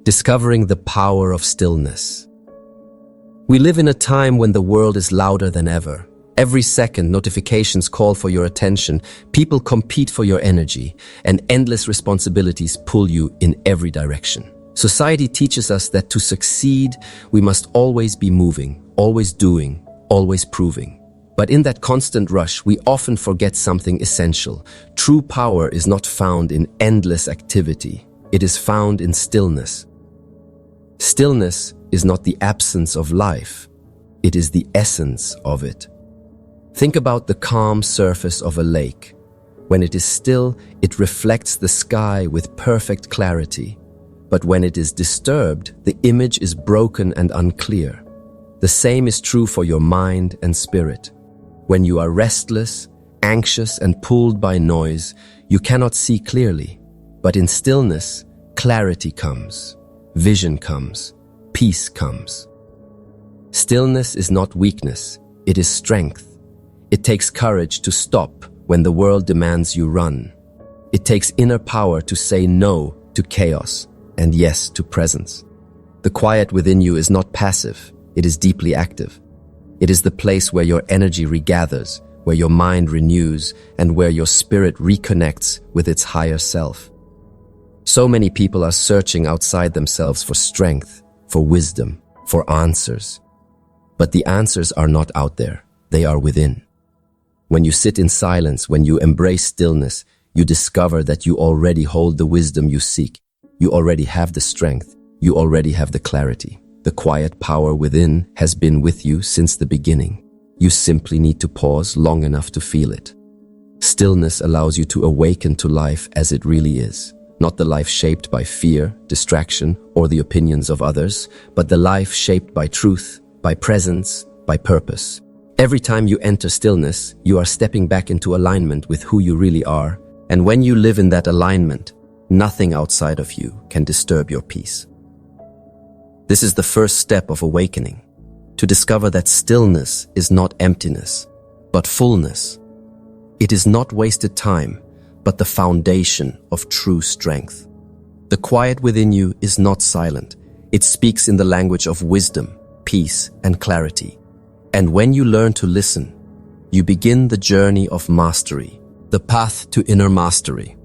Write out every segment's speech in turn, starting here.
Discovering the power of stillness. We live in a time when the world is louder than ever. Every second, notifications call for your attention, people compete for your energy, and endless responsibilities pull you in every direction. Society teaches us that to succeed, we must always be moving, always doing, always proving. But in that constant rush, we often forget something essential. True power is not found in endless activity. It is found in stillness. Stillness is not the absence of life. It is the essence of it. Think about the calm surface of a lake. When it is still, it reflects the sky with perfect clarity. But when it is disturbed, the image is broken and unclear. The same is true for your mind and spirit. When you are restless, anxious, and pulled by noise, you cannot see clearly. But in stillness, clarity comes, vision comes, peace comes. Stillness is not weakness, it is strength. It takes courage to stop when the world demands you run. It takes inner power to say no to chaos and yes to presence. The quiet within you is not passive, it is deeply active. It is the place where your energy regathers, where your mind renews, and where your spirit reconnects with its higher self. So many people are searching outside themselves for strength, for wisdom, for answers. But the answers are not out there, they are within. When you sit in silence, when you embrace stillness, you discover that you already hold the wisdom you seek. You already have the strength, you already have the clarity. The quiet power within has been with you since the beginning. You simply need to pause long enough to feel it. Stillness allows you to awaken to life as it really is. Not the life shaped by fear, distraction, or the opinions of others, but the life shaped by truth, by presence, by purpose. Every time you enter stillness, you are stepping back into alignment with who you really are. And when you live in that alignment, nothing outside of you can disturb your peace. This is the first step of awakening, to discover that stillness is not emptiness, but fullness. It is not wasted time, but the foundation of true strength. The quiet within you is not silent. It speaks in the language of wisdom, peace, and clarity. And when you learn to listen, you begin the journey of mastery, the path to inner mastery.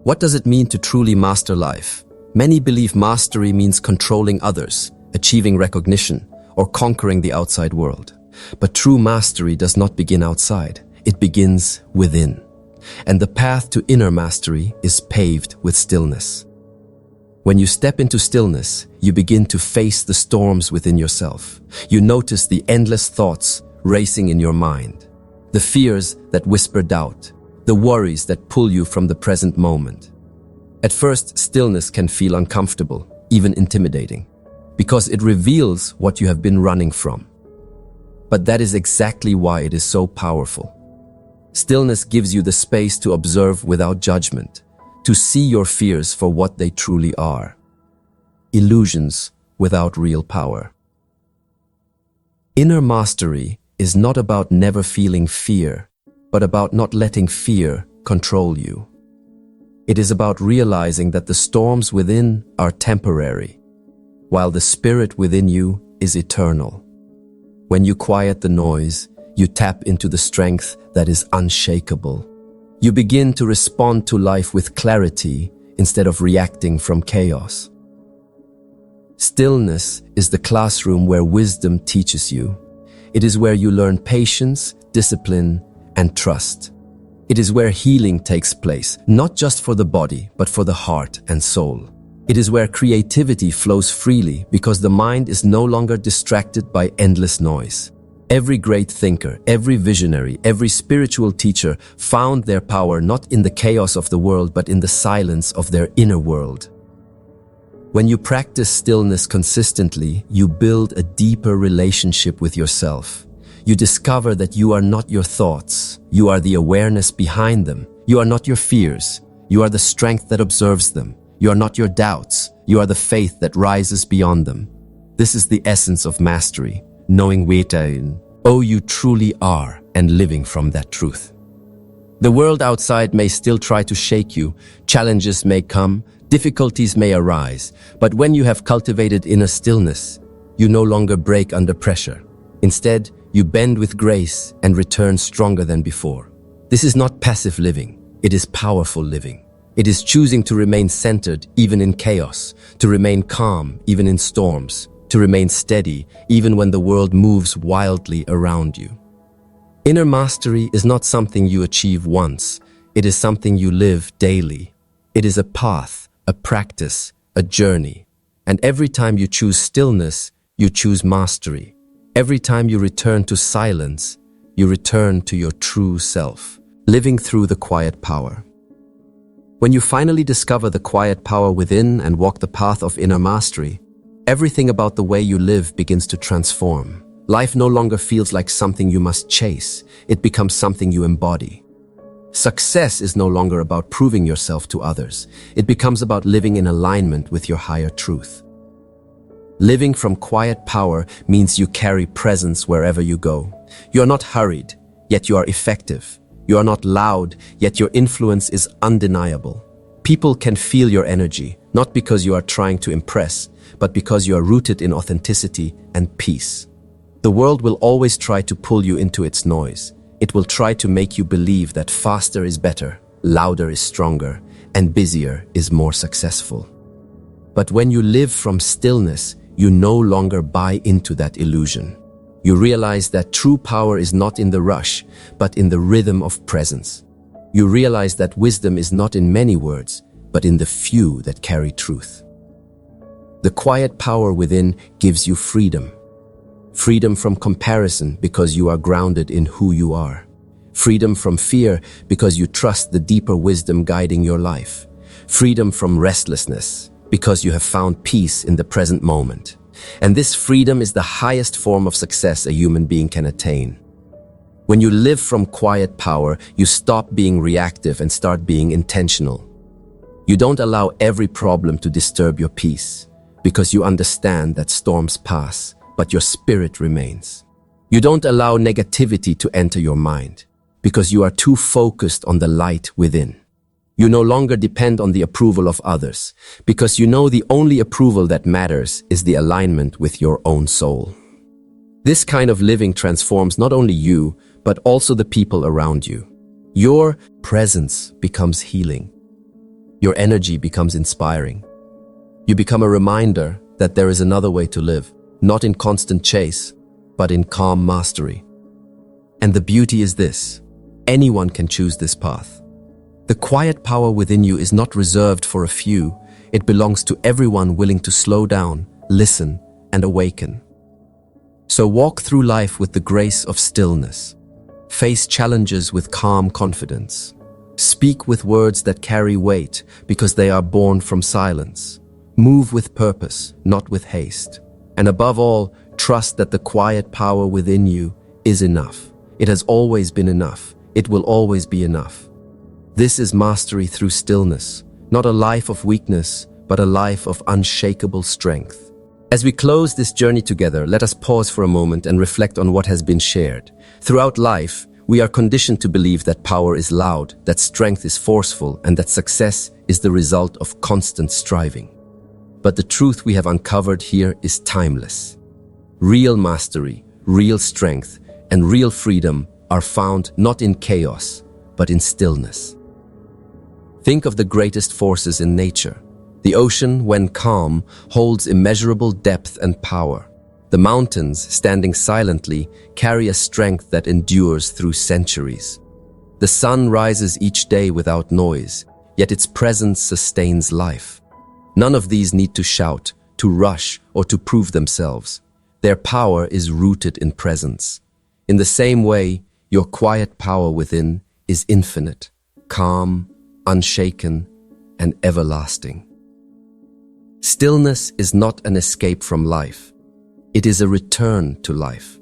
What does it mean to truly master life? Many believe mastery means controlling others, achieving recognition, or conquering the outside world. But true mastery does not begin outside. It begins within. And the path to inner mastery is paved with stillness. When you step into stillness, you begin to face the storms within yourself. You notice the endless thoughts racing in your mind, the fears that whisper doubt, the worries that pull you from the present moment. At first, stillness can feel uncomfortable, even intimidating, because it reveals what you have been running from. But that is exactly why it is so powerful. Stillness gives you the space to observe without judgment, to see your fears for what they truly are. Illusions without real power. Inner mastery is not about never feeling fear, but about not letting fear control you. It is about realizing that the storms within are temporary, while the spirit within you is eternal. When you quiet the noise, you tap into the strength that is unshakable. You begin to respond to life with clarity instead of reacting from chaos. Stillness is the classroom where wisdom teaches you. It is where you learn patience, discipline, and trust. It is where healing takes place, not just for the body, but for the heart and soul. It is where creativity flows freely because the mind is no longer distracted by endless noise. Every great thinker, every visionary, every spiritual teacher found their power not in the chaos of the world, but in the silence of their inner world. When you practice stillness consistently, you build a deeper relationship with yourself. You discover that you are not your thoughts. You are the awareness behind them. You are not your fears. You are the strength that observes them. You are not your doubts. You are the faith that rises beyond them. This is the essence of mastery, knowing who you truly are and living from that truth. The world outside may still try to shake you. Challenges may come, Difficulties may arise, but when you have cultivated inner stillness, you no longer break under pressure. Instead, you bend with grace and return stronger than before. This is not passive living, it is powerful living. It is choosing to remain centered even in chaos, to remain calm even in storms, to remain steady even when the world moves wildly around you. Inner mastery is not something you achieve once, it is something you live daily. It is a path, a practice, a journey. And every time you choose stillness, you choose mastery. Every time you return to silence, you return to your true self, living through the quiet power. When you finally discover the quiet power within and walk the path of inner mastery, everything about the way you live begins to transform. Life no longer feels like something you must chase, it becomes something you embody. Success is no longer about proving yourself to others, it becomes about living in alignment with your higher truth. Living from quiet power means you carry presence wherever you go. You are not hurried, yet you are effective. You are not loud, yet your influence is undeniable. People can feel your energy, not because you are trying to impress, but because you are rooted in authenticity and peace. The world will always try to pull you into its noise. It will try to make you believe that faster is better, louder is stronger, and busier is more successful. But when you live from stillness, you no longer buy into that illusion. You realize that true power is not in the rush, but in the rhythm of presence. You realize that wisdom is not in many words, but in the few that carry truth. The quiet power within gives you freedom. Freedom from comparison because you are grounded in who you are. Freedom from fear because you trust the deeper wisdom guiding your life. Freedom from restlessness because you have found peace in the present moment. And this freedom is the highest form of success a human being can attain. When you live from quiet power, you stop being reactive and start being intentional. You don't allow every problem to disturb your peace, because you understand that storms pass, but your spirit remains. You don't allow negativity to enter your mind, because you are too focused on the light within. You no longer depend on the approval of others, because you know the only approval that matters is the alignment with your own soul. This kind of living transforms not only you, but also the people around you. Your presence becomes healing. Your energy becomes inspiring. You become a reminder that there is another way to live, not in constant chase, but in calm mastery. And the beauty is this: anyone can choose this path. The quiet power within you is not reserved for a few. It belongs to everyone willing to slow down, listen, and awaken. So walk through life with the grace of stillness. Face challenges with calm confidence. Speak with words that carry weight because they are born from silence. Move with purpose, not with haste. And above all, trust that the quiet power within you is enough. It has always been enough. It will always be enough. This is mastery through stillness, not a life of weakness, but a life of unshakable strength. As we close this journey together, let us pause for a moment and reflect on what has been shared. Throughout life, we are conditioned to believe that power is loud, that strength is forceful, and that success is the result of constant striving. But the truth we have uncovered here is timeless. Real mastery, real strength, and real freedom are found not in chaos, but in stillness. Think of the greatest forces in nature. The ocean, when calm, holds immeasurable depth and power. The mountains, standing silently, carry a strength that endures through centuries. The sun rises each day without noise, yet its presence sustains life. None of these need to shout, to rush, or to prove themselves. Their power is rooted in presence. In the same way, your quiet power within is infinite, calm, unshaken, and everlasting. Stillness is not an escape from life. It is a return to life.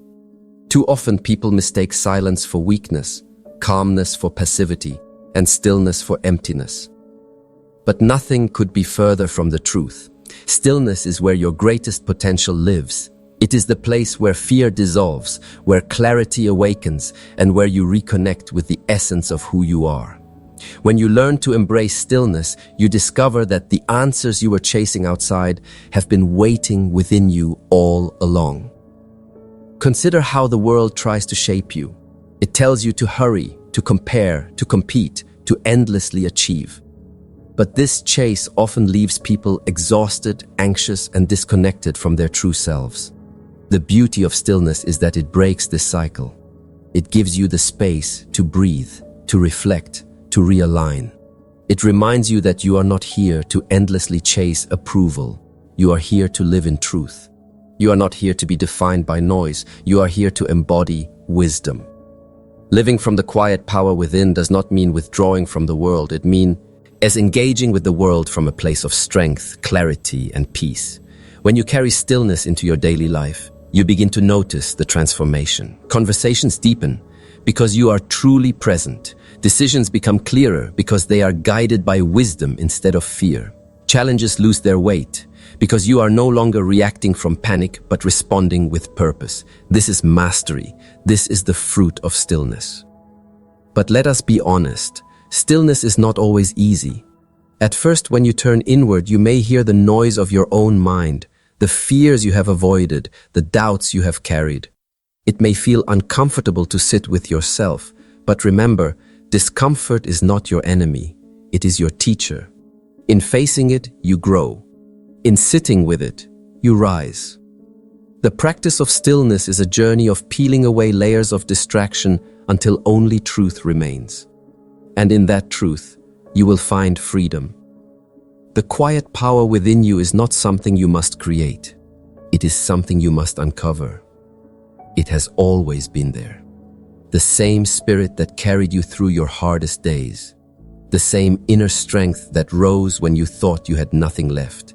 Too often people mistake silence for weakness, calmness for passivity, and stillness for emptiness. But nothing could be further from the truth. Stillness is where your greatest potential lives. It is the place where fear dissolves, where clarity awakens, and where you reconnect with the essence of who you are. When you learn to embrace stillness, you discover that the answers you were chasing outside have been waiting within you all along. Consider how the world tries to shape you. It tells you to hurry, to compare, to compete, to endlessly achieve. But this chase often leaves people exhausted, anxious, and disconnected from their true selves. The beauty of stillness is that it breaks this cycle. It gives you the space to breathe, to reflect, to realign. It reminds you that you are not here to endlessly chase approval. You are here to live in truth. You are not here to be defined by noise. You are here to embody wisdom. Living from the quiet power within does not mean withdrawing from the world. It means as engaging with the world from a place of strength, clarity, and peace. When you carry stillness into your daily life, you begin to notice the transformation. Conversations deepen because you are truly present. Decisions become clearer because they are guided by wisdom instead of fear. Challenges lose their weight because you are no longer reacting from panic but responding with purpose. This is mastery. This is the fruit of stillness. But let us be honest. Stillness is not always easy. At first, when you turn inward, you may hear the noise of your own mind, the fears you have avoided, the doubts you have carried. It may feel uncomfortable to sit with yourself, but remember, discomfort is not your enemy. It is your teacher. In facing it, you grow. In sitting with it, you rise. The practice of stillness is a journey of peeling away layers of distraction until only truth remains. And in that truth, you will find freedom. The quiet power within you is not something you must create. It is something you must uncover. It has always been there. The same spirit that carried you through your hardest days. The same inner strength that rose when you thought you had nothing left.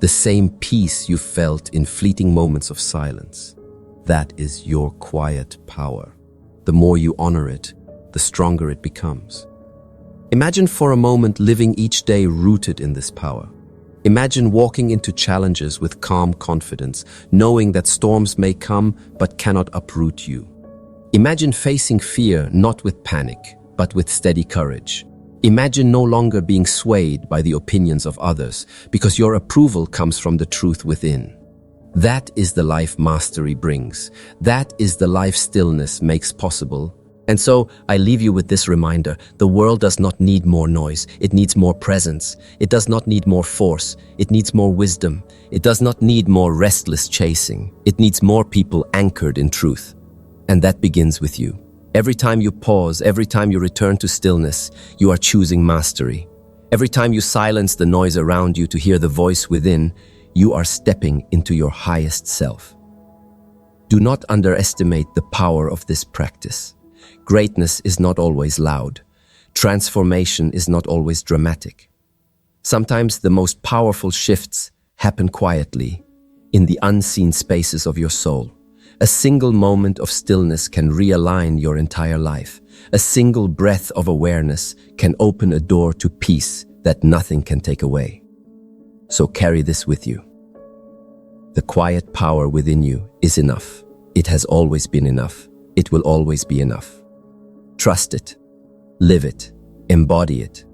The same peace you felt in fleeting moments of silence. That is your quiet power. The more you honor it, the stronger it becomes. Imagine for a moment living each day rooted in this power. Imagine walking into challenges with calm confidence, knowing that storms may come but cannot uproot you. Imagine facing fear not with panic, but with steady courage. Imagine no longer being swayed by the opinions of others, because your approval comes from the truth within. That is the life mastery brings. That is the life stillness makes possible. And so, I leave you with this reminder. The world does not need more noise. It needs more presence. It does not need more force. It needs more wisdom. It does not need more restless chasing. It needs more people anchored in truth. And that begins with you. Every time you pause, every time you return to stillness, you are choosing mastery. Every time you silence the noise around you to hear the voice within, you are stepping into your highest self. Do not underestimate the power of this practice. Greatness is not always loud. Transformation is not always dramatic. Sometimes the most powerful shifts happen quietly, in the unseen spaces of your soul. A single moment of stillness can realign your entire life. A single breath of awareness can open a door to peace that nothing can take away. So carry this with you. The quiet power within you is enough. It has always been enough. It will always be enough. Trust it. Live it. Embody it.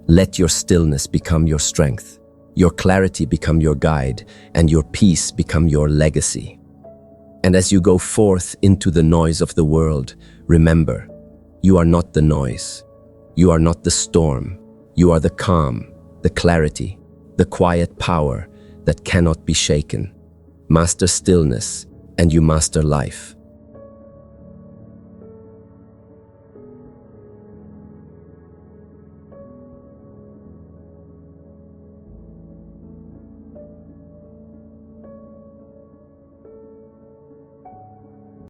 Let your stillness become your strength, your clarity become your guide, and your peace become your legacy. And as you go forth into the noise of the world, remember, you are not the noise. You are not the storm. You are the calm, the clarity, the quiet power that cannot be shaken. Master stillness, and you master life.